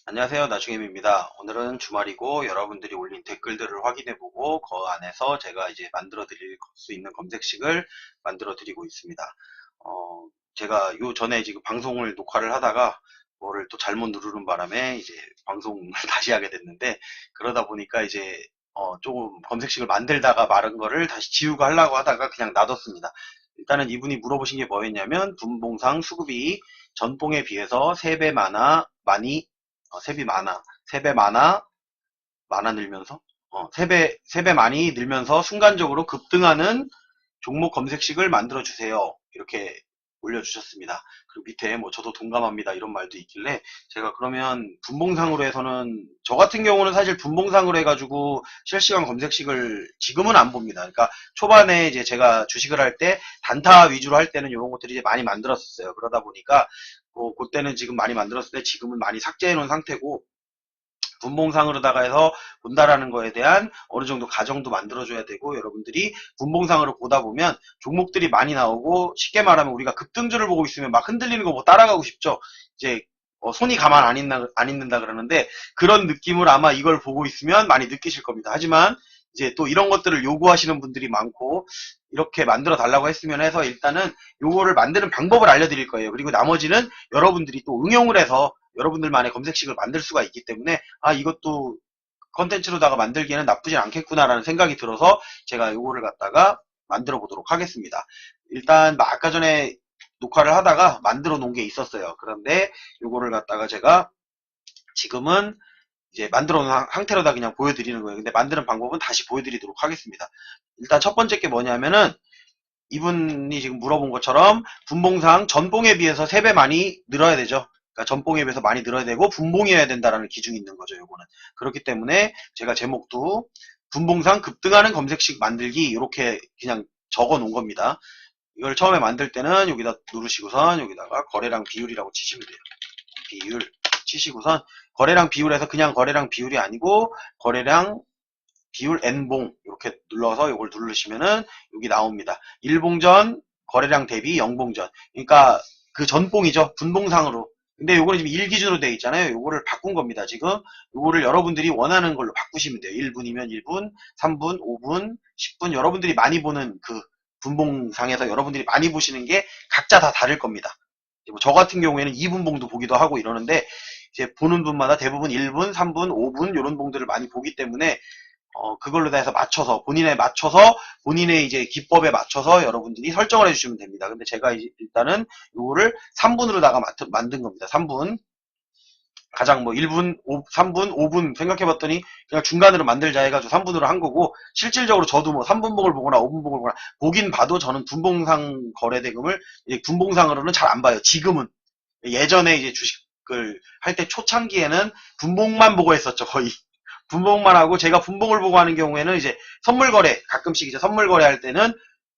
안녕하세요. 나중임입니다. 오늘은 주말이고 여러분들이 올린 댓글들을 확인해보고 그 안에서 제가 이제 만들어 드릴 수 있는 검색식을 만들어 드리고 있습니다. 제가 요 전에 지금 방송을 녹화를 하다가 뭐를 또 잘못 누르는 바람에 이제 방송을 다시 하게 됐는데, 그러다 보니까 이제 조금 검색식을 만들다가 마른 거를 다시 지우고 하려고 하다가 그냥 놔뒀습니다. 일단은 이분이 물어보신 게 뭐였냐면, 분봉상 수급이 전봉에 비해서 3배 많이, 3배 많아. 3배 많아 늘면서? 3배 많이 늘면서 순간적으로 급등하는 종목 검색식을 만들어주세요. 이렇게 올려주셨습니다. 그리고 밑에 뭐 저도 동감합니다 이런 말도 있길래, 제가 그러면 분봉상으로 해서는, 저 같은 경우는 사실 분봉상으로 해가지고 실시간 검색식을 지금은 안 봅니다. 그러니까 초반에 이제 제가 주식을 할 때 단타 위주로 할 때는 이런 것들이 이제 많이 만들었었어요. 그러다 보니까 그때는 지금 많이 만들었을 때 지금은 많이 삭제해 놓은 상태고, 분봉상으로다가 해서 본다라는 거에 대한 어느 정도 가정도 만들어줘야 되고, 여러분들이 분봉상으로 보다 보면 종목들이 많이 나오고, 쉽게 말하면 우리가 급등주를 보고 있으면 막 흔들리는 거 뭐 따라가고 싶죠. 이제 손이 가만 안 있는다 그러는데, 그런 느낌을 아마 이걸 보고 있으면 많이 느끼실 겁니다. 하지만 이제 또 이런 것들을 요구하시는 분들이 많고, 이렇게 만들어 달라고 했으면 해서 일단은 요거를 만드는 방법을 알려드릴 거예요. 그리고 나머지는 여러분들이 또 응용을 해서 여러분들만의 검색식을 만들 수가 있기 때문에, 이것도 컨텐츠로다가 만들기에는 나쁘진 않겠구나라는 생각이 들어서 제가 요거를 갖다가 만들어 보도록 하겠습니다. 일단 아까 전에 녹화를 하다가 만들어 놓은 게 있었어요. 그런데 요거를 갖다가 제가 지금은 이제 만들어 놓은 상태로다 그냥 보여드리는 거예요. 근데 만드는 방법은 다시 보여드리도록 하겠습니다. 일단 첫 번째 게 뭐냐면은, 이분이 지금 물어본 것처럼 분봉상 전봉에 비해서 3배 많이 늘어야 되죠. 그러니까 전봉에 비해서 많이 늘어야 되고 분봉이어야 된다라는 기준이 있는 거죠. 요거는. 그렇기 때문에 제가 제목도 분봉상 급등하는 검색식 만들기 이렇게 그냥 적어 놓은 겁니다. 이걸 처음에 만들 때는 여기다 누르시고선 여기다가 거래량 비율이라고 치시면 돼요. 비율 치시고선 거래량 비율에서 그냥 거래량 비율이 아니고 거래량 비율 N봉 이렇게 눌러서 이걸 누르시면은 여기 나옵니다. 1봉전 거래량 대비 0봉전. 그러니까 그 전봉이죠. 분봉상으로. 근데 요거는 지금 1 기준으로 되어 있잖아요. 요거를 바꾼 겁니다. 지금 요거를 여러분들이 원하는 걸로 바꾸시면 돼요. 1분이면 1분, 3분, 5분, 10분, 여러분들이 많이 보는 그 분봉상에서 여러분들이 많이 보시는 게 각자 다 다를 겁니다. 저 같은 경우에는 2분봉도 보기도 하고 이러는데, 이제 보는 분마다 대부분 1분, 3분, 5분 이런 봉들을 많이 보기 때문에 그걸로 다 해서 맞춰서 본인의 이제 기법에 맞춰서 여러분들이 설정을 해주시면 됩니다. 근데 제가 일단은 요거를 3분으로다가 만든 겁니다. 3분. 가장 뭐 1분, 3분, 5분 생각해봤더니 그냥 중간으로 만들자 해가지고 3분으로 한 거고, 실질적으로 저도 뭐 3분봉을 보거나 5분봉을 보거나 보긴 봐도 저는 분봉상 거래대금을 분봉상으로는 잘 안 봐요. 지금은. 예전에 이제 주식을 할 때 초창기에는 분봉만 보고 했었죠. 거의. 분봉만 하고, 제가 분봉을 보고 하는 경우에는 이제 선물 거래, 가끔씩 이제 선물 거래 할 때는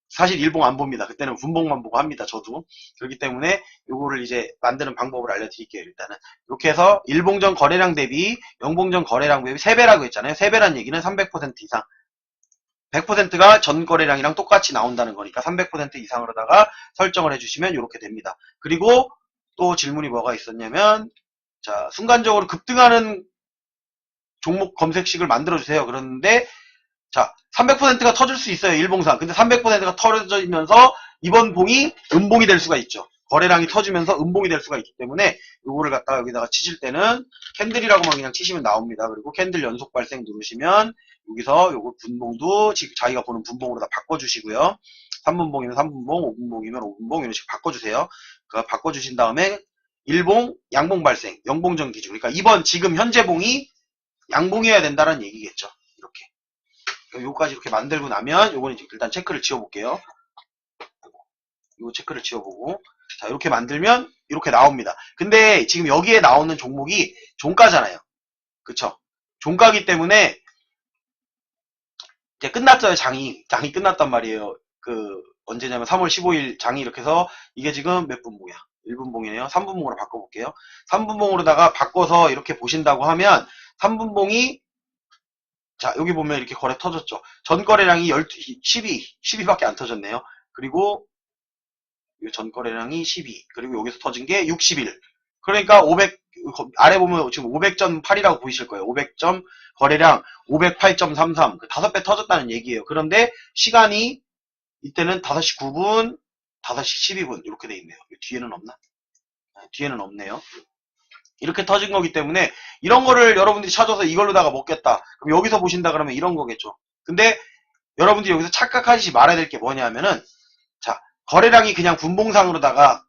사실 일봉 안 봅니다. 그때는 분봉만 보고 합니다. 저도. 그렇기 때문에 요거를 이제 만드는 방법을 알려드릴게요. 일단은 이렇게 해서 일봉전 거래량 대비 영봉전 거래량 대비 3배라고 했잖아요. 3배란 얘기는 300% 이상, 100%가 전 거래량이랑 똑같이 나온다는 거니까 300% 이상으로다가 설정을 해주시면 이렇게 됩니다. 그리고 또 질문이 뭐가 있었냐면, 자, 순간적으로 급등하는 종목 검색식을 만들어주세요. 그런데, 자, 300%가 터질 수 있어요. 일봉상. 근데 300%가 터지면서 이번 봉이 음봉이 될 수가 있죠. 거래량이 터지면서 음봉이 될 수가 있기 때문에 요거를 갖다가 여기다가 치실 때는 캔들이라고만 그냥 치시면 나옵니다. 그리고 캔들 연속 발생 누르시면 여기서 요거 분봉도 자기가 보는 분봉으로 다 바꿔주시고요. 3분봉이면 3분봉, 5분봉이면 5분봉 이런 식으로 바꿔주세요. 바꿔주신 다음에 일봉, 양봉 발생, 영봉전 기준. 그러니까 이번 지금 현재 봉이 양봉이어야 된다는 얘기겠죠. 이렇게. 요거까지 이렇게 만들고 나면 요거는 일단 체크를 지워볼게요. 요 체크를 지워보고, 자, 이렇게 만들면 이렇게 나옵니다. 근데 지금 여기에 나오는 종목이 종가잖아요. 그쵸? 종가기 때문에 이제 끝났어요. 장이 끝났단 말이에요. 언제냐면 3월 15일 장이 이렇게 해서, 이게 지금 몇 분봉이야? 1분봉이네요. 3분봉으로 바꿔볼게요. 3분봉으로다가 바꿔서 이렇게 보신다고 하면 3분봉이, 자, 여기 보면 이렇게 거래 터졌죠. 전 거래량이 12밖에 안 터졌네요. 그리고 전 거래량이 12, 그리고 여기서 터진 게 61. 그러니까 아래 보면 지금 500.8이라고 보이실 거예요. 500점 거래량 508.33 5배 터졌다는 얘기예요. 그런데 시간이 이때는 5시 9분, 5시 12분 이렇게 돼 있네요. 뒤에는 없나? 뒤에는 없네요. 이렇게 터진 거기 때문에 이런 거를 여러분들이 찾아서 이걸로다가 먹겠다. 그럼 여기서 보신다 그러면 이런 거겠죠. 근데 여러분들이 여기서 착각하시지 말아야 될 게 뭐냐면은 자, 거래량이 그냥 분봉상으로다가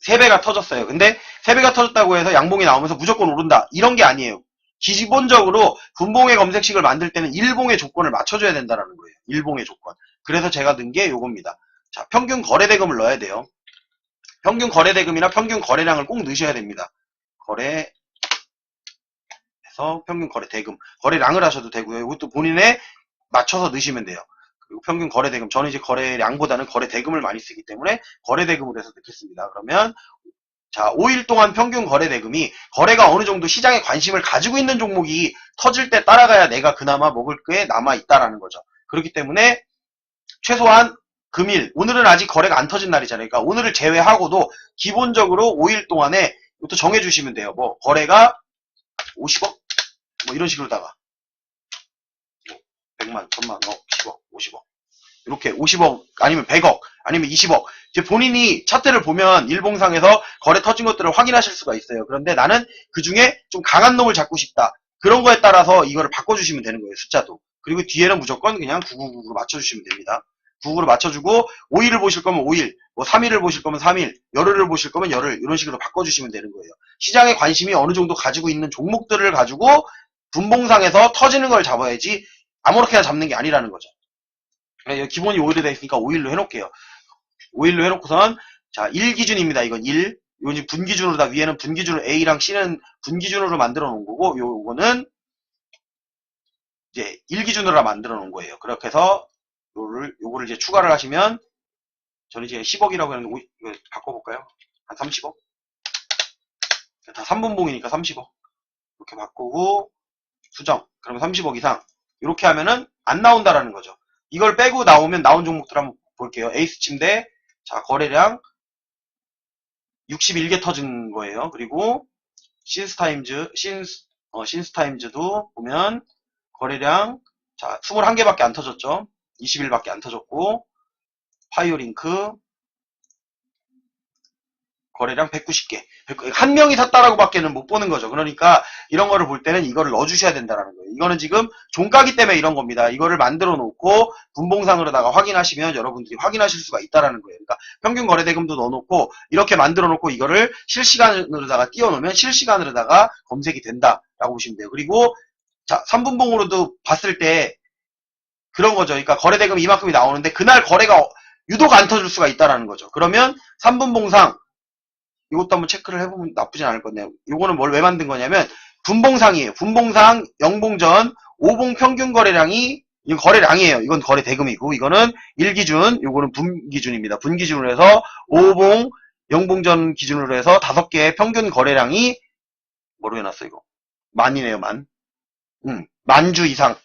3배가 터졌어요. 근데 3배가 터졌다고 해서 양봉이 나오면서 무조건 오른다. 이런 게 아니에요. 기본적으로 분봉의 검색식을 만들 때는 일봉의 조건을 맞춰줘야 된다는 거예요. 일봉의 조건. 그래서 제가 넣은 게 요겁니다. 자, 평균 거래대금을 넣어야 돼요. 평균 거래대금이나 평균 거래량을 꼭 넣으셔야 됩니다. 거래에서 평균 거래대금. 거래량을 하셔도 되고요. 이것도 본인에 맞춰서 넣으시면 돼요. 그리고 평균 거래대금. 저는 이제 거래량보다는 거래대금을 많이 쓰기 때문에 거래대금으로 해서 넣겠습니다. 그러면 자, 5일 동안 평균 거래대금이 거래가 어느 정도 시장에 관심을 가지고 있는 종목이 터질 때 따라가야 내가 그나마 먹을 게 남아있다라는 거죠. 그렇기 때문에 최소한 금일, 오늘은 아직 거래가 안 터진 날이잖아요. 그러니까 오늘을 제외하고도 기본적으로 5일 동안에 이것도 정해주시면 돼요. 뭐 거래가 50억? 뭐 이런 식으로다가 100만, 1000만, 억, 10억, 50억 이렇게 50억 아니면 100억 아니면 20억 이제 본인이 차트를 보면 일봉상에서 거래 터진 것들을 확인하실 수가 있어요. 그런데 나는 그 중에 좀 강한 놈을 잡고 싶다. 그런 거에 따라서 이거를 바꿔주시면 되는 거예요. 숫자도. 그리고 뒤에는 무조건 그냥 999로 맞춰주시면 됩니다. 999로 맞춰주고 5일을 보실 거면 5일, 뭐 3일을 보실 거면 3일, 열흘을 보실 거면 열흘 이런 식으로 바꿔주시면 되는 거예요. 시장에 관심이 어느 정도 가지고 있는 종목들을 가지고 분봉상에서 터지는 걸 잡아야지 아무렇게나 잡는 게 아니라는 거죠. 기본이 5일로 되어 있으니까 5일로 해놓을게요. 5일로 해놓고선 자 1기준입니다. 이건 1. 이건 이제 분기준으로 다 위에는 분기준으로 A랑 C는 분기준으로 만들어 놓은 거고 요거는 이제 1기준으로 만들어 놓은 거예요. 그렇게 해서 요거를 이제 추가를 하시면 저는 이제 10억이라고 했는데 이거 바꿔볼까요? 한 30억? 다 3분봉이니까 30억. 이렇게 바꾸고 수정. 그러면 30억 이상. 이렇게 하면은 안 나온다라는 거죠. 이걸 빼고 나오면 나온 종목들 한번 볼게요. 에이스 침대. 자, 거래량 61개 터진 거예요. 그리고 신스타임즈도 보면 거래량 자, 21개밖에 안 터졌죠. 20일밖에 안 터졌고 파이어링크 거래량 190개. 한 명이 샀다라고 밖에는 못 보는 거죠. 그러니까 이런 거를 볼 때는 이거를 넣어주셔야 된다는 거예요. 이거는 지금 종가기 때문에 이런 겁니다. 이거를 만들어 놓고 분봉상으로다가 확인하시면 여러분들이 확인하실 수가 있다라는 거예요. 그러니까 평균 거래대금도 넣어놓고 이렇게 만들어 놓고 이거를 실시간으로다가 띄워놓으면 실시간으로다가 검색이 된다라고 보시면 돼요. 그리고 자 3분봉으로도 봤을 때 그런 거죠. 그러니까 거래대금이 이만큼이 나오는데 그날 거래가 유독 안 터질 수가 있다라는 거죠. 그러면 3분봉상 이것도 한번 체크를 해보면 나쁘진 않을 건데요. 이거는 뭘 왜 만든 거냐면 분봉상이에요. 분봉상 0봉전 5봉 평균 거래량이 이건 거래량이에요. 이건 거래 대금이고 이거는 1기준 이거는 분기준입니다. 분기준으로 해서 5봉 0봉전 기준으로 해서 5개의 평균 거래량이 뭐로 해놨어 이거 만이네요. 만주 이상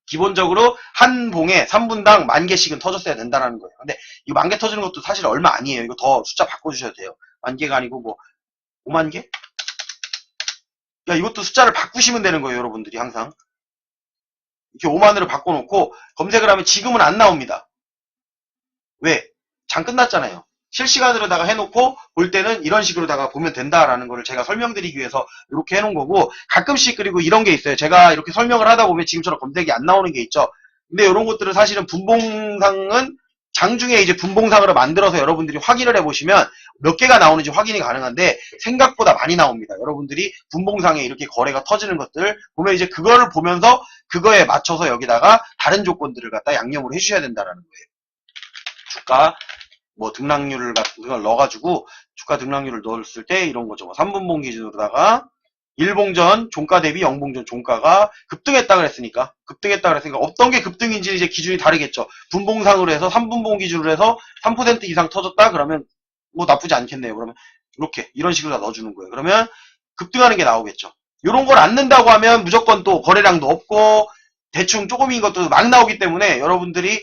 기본적으로 한 봉에 3분당 10,000개씩은 터졌어야 된다는 거예요. 근데 이 10,000개 터지는 것도 사실 얼마 아니에요. 이거 더 숫자 바꿔주셔야 돼요. 10,000개가 아니고 뭐 50,000개? 야, 이것도 숫자를 바꾸시면 되는 거예요. 여러분들이 항상. 이렇게 5만으로 바꿔놓고 검색을 하면 지금은 안 나옵니다. 왜? 장 끝났잖아요. 실시간으로다가 해놓고 볼 때는 이런 식으로다가 보면 된다라는 거를 제가 설명드리기 위해서 이렇게 해놓은 거고 가끔씩 그리고 이런 게 있어요. 제가 이렇게 설명을 하다 보면 지금처럼 검색이 안 나오는 게 있죠. 근데 이런 것들은 사실은 분봉상은 장중에 이제 분봉상으로 만들어서 여러분들이 확인을 해보시면 몇 개가 나오는지 확인이 가능한데 생각보다 많이 나옵니다. 여러분들이 분봉상에 이렇게 거래가 터지는 것들 보면 이제 그거를 보면서 그거에 맞춰서 여기다가 다른 조건들을 갖다 양념을 해주셔야 된다는 거예요. 주가 뭐 등락률을 같은 걸 넣어가지고 주가 등락률을 넣었을 때 이런 거죠. 뭐 3분봉 기준으로다가 1봉전 종가 대비 0봉전 종가가 급등했다 그랬으니까 어떤 게 급등인지 이제 기준이 다르겠죠. 분봉상으로 해서 3분봉 기준으로 해서 3% 이상 터졌다 그러면 뭐 나쁘지 않겠네요. 그러면 이렇게 이런 식으로 다 넣어주는 거예요. 그러면 급등하는 게 나오겠죠. 이런 걸 안 넣는다고 하면 무조건 또 거래량도 없고 대충 조금인 것도 막 나오기 때문에 여러분들이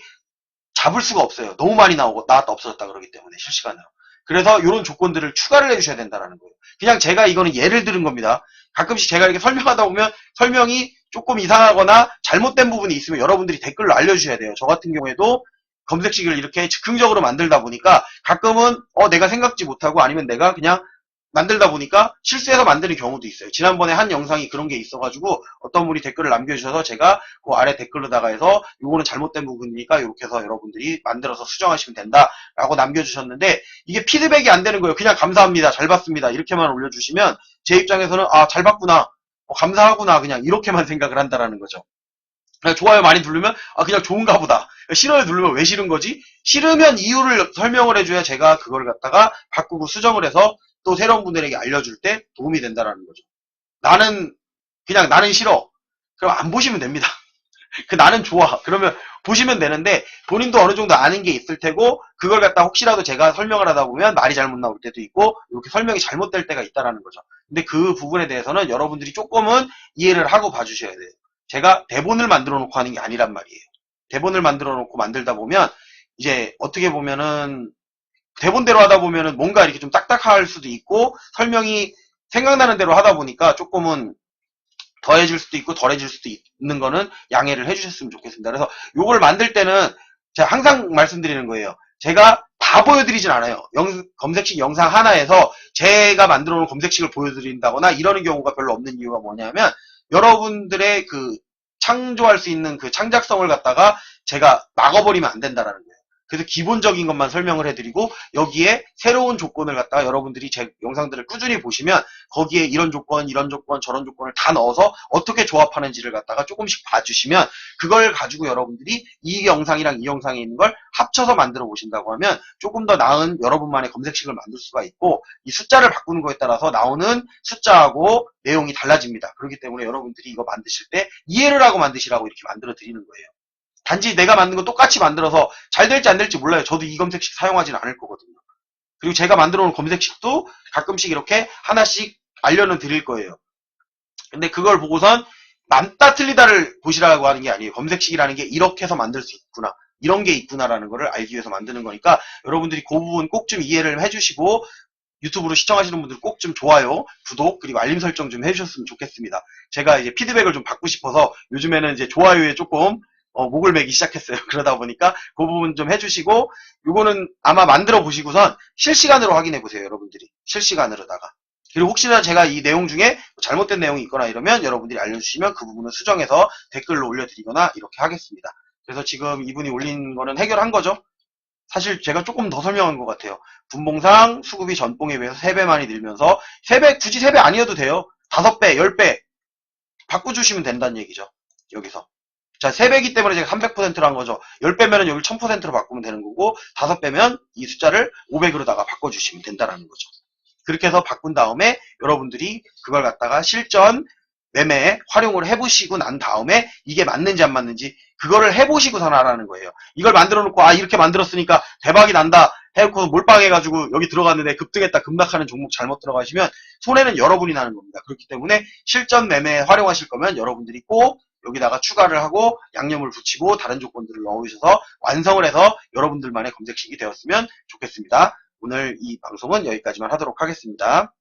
잡을 수가 없어요. 너무 많이 나오고 나왔다 없어졌다 그러기 때문에 실시간으로. 그래서 이런 조건들을 추가를 해주셔야 된다라는 거예요. 그냥 제가 이거는 예를 들은 겁니다. 가끔씩 제가 이렇게 설명하다 보면 설명이 조금 이상하거나 잘못된 부분이 있으면 여러분들이 댓글로 알려주셔야 돼요. 저 같은 경우에도 검색식을 이렇게 즉흥적으로 만들다 보니까 가끔은 내가 생각지 못하고 아니면 내가 그냥 만들다 보니까 실수해서 만드는 경우도 있어요. 지난번에 한 영상이 그런 게 있어가지고 어떤 분이 댓글을 남겨주셔서 제가 그 아래 댓글로다가 해서 요거는 잘못된 부분이니까 이렇게 해서 여러분들이 만들어서 수정하시면 된다라고 남겨주셨는데 이게 피드백이 안 되는 거예요. 그냥 감사합니다. 잘 봤습니다. 이렇게만 올려주시면 제 입장에서는 잘 봤구나. 감사하구나. 그냥 이렇게만 생각을 한다라는 거죠. 좋아요 많이 누르면 그냥 좋은가 보다. 싫어요 누르면 왜 싫은 거지? 싫으면 이유를 설명을 해줘야 제가 그걸 갖다가 바꾸고 수정을 해서 또 새로운 분들에게 알려줄 때 도움이 된다라는 거죠. 나는 싫어. 그럼 안 보시면 됩니다. 그 나는 좋아. 그러면 보시면 되는데 본인도 어느 정도 아는 게 있을 테고 그걸 갖다 혹시라도 제가 설명을 하다 보면 말이 잘못 나올 때도 있고 이렇게 설명이 잘못될 때가 있다라는 거죠. 근데 그 부분에 대해서는 여러분들이 조금은 이해를 하고 봐주셔야 돼요. 제가 대본을 만들어 놓고 하는 게 아니란 말이에요. 대본을 만들어 놓고 만들다 보면 이제 어떻게 보면은 대본대로 하다 보면은 뭔가 이렇게 좀 딱딱할 수도 있고 설명이 생각나는 대로 하다 보니까 조금은 더해질 수도 있고 덜해질 수도 있는 거는 양해를 해주셨으면 좋겠습니다. 그래서 요걸 만들 때는 제가 항상 말씀드리는 거예요. 제가 다 보여드리진 않아요. 검색식 영상 하나에서 제가 만들어 놓은 검색식을 보여드린다거나 이러는 경우가 별로 없는 이유가 뭐냐면 여러분들의 그 창조할 수 있는 그 창작성을 갖다가 제가 막아버리면 안 된다라는 거예요. 그래서 기본적인 것만 설명을 해드리고 여기에 새로운 조건을 갖다가 여러분들이 제 영상들을 꾸준히 보시면 거기에 이런 조건, 저런 조건을 다 넣어서 어떻게 조합하는지를 갖다가 조금씩 봐주시면 그걸 가지고 여러분들이 이 영상이랑 이 영상에 있는 걸 합쳐서 만들어 보신다고 하면 조금 더 나은 여러분만의 검색식을 만들 수가 있고 이 숫자를 바꾸는 거에 따라서 나오는 숫자하고 내용이 달라집니다. 그렇기 때문에 여러분들이 이거 만드실 때 이해를 하고 만드시라고 이렇게 만들어 드리는 거예요. 단지 내가 만든 거 똑같이 만들어서 잘 될지 안 될지 몰라요. 저도 이 검색식 사용하지는 않을 거거든요. 그리고 제가 만들어 놓은 검색식도 가끔씩 이렇게 하나씩 알려는 드릴 거예요. 근데 그걸 보고선 맞다 틀리다를 보시라고 하는 게 아니에요. 검색식이라는 게 이렇게 해서 만들 수 있구나. 이런 게 있구나라는 거를 알기 위해서 만드는 거니까 여러분들이 그 부분 꼭 좀 이해를 해주시고 유튜브로 시청하시는 분들 꼭 좀 좋아요, 구독, 그리고 알림 설정 좀 해주셨으면 좋겠습니다. 제가 이제 피드백을 좀 받고 싶어서 요즘에는 이제 좋아요에 조금 목을 매기 시작했어요. 그러다 보니까 그 부분 좀 해주시고 요거는 아마 만들어 보시고선 실시간으로 확인해 보세요. 여러분들이 실시간으로다가 그리고 혹시나 제가 이 내용 중에 잘못된 내용이 있거나 이러면 여러분들이 알려주시면 그 부분을 수정해서 댓글로 올려드리거나 이렇게 하겠습니다. 그래서 지금 이분이 올린 거는 해결한 거죠. 사실 제가 조금 더 설명한 것 같아요. 분봉상 수급이 전봉에 비해서 3배 많이 늘면서 3배 굳이 3배 아니어도 돼요. 5배, 10배 바꿔주시면 된다는 얘기죠. 여기서. 자, 3배기 때문에 제가 300%로 한 거죠. 10배면은 여기 1000%로 바꾸면 되는 거고 5배면 이 숫자를 500으로다가 바꿔주시면 된다는 거죠. 그렇게 해서 바꾼 다음에 여러분들이 그걸 갖다가 실전 매매에 활용을 해보시고 난 다음에 이게 맞는지 안 맞는지 그거를 해보시고서 나라는 거예요. 이걸 만들어 놓고 이렇게 만들었으니까 대박이 난다 해놓고 몰빵해가지고 여기 들어갔는데 급등했다 급락하는 종목 잘못 들어가시면 손해는 여러분이 나는 겁니다. 그렇기 때문에 실전 매매에 활용하실 거면 여러분들이 꼭 여기다가 추가를 하고 양념을 붙이고 다른 조건들을 넣으셔서 완성을 해서 여러분들만의 검색식이 되었으면 좋겠습니다. 오늘 이 방송은 여기까지만 하도록 하겠습니다.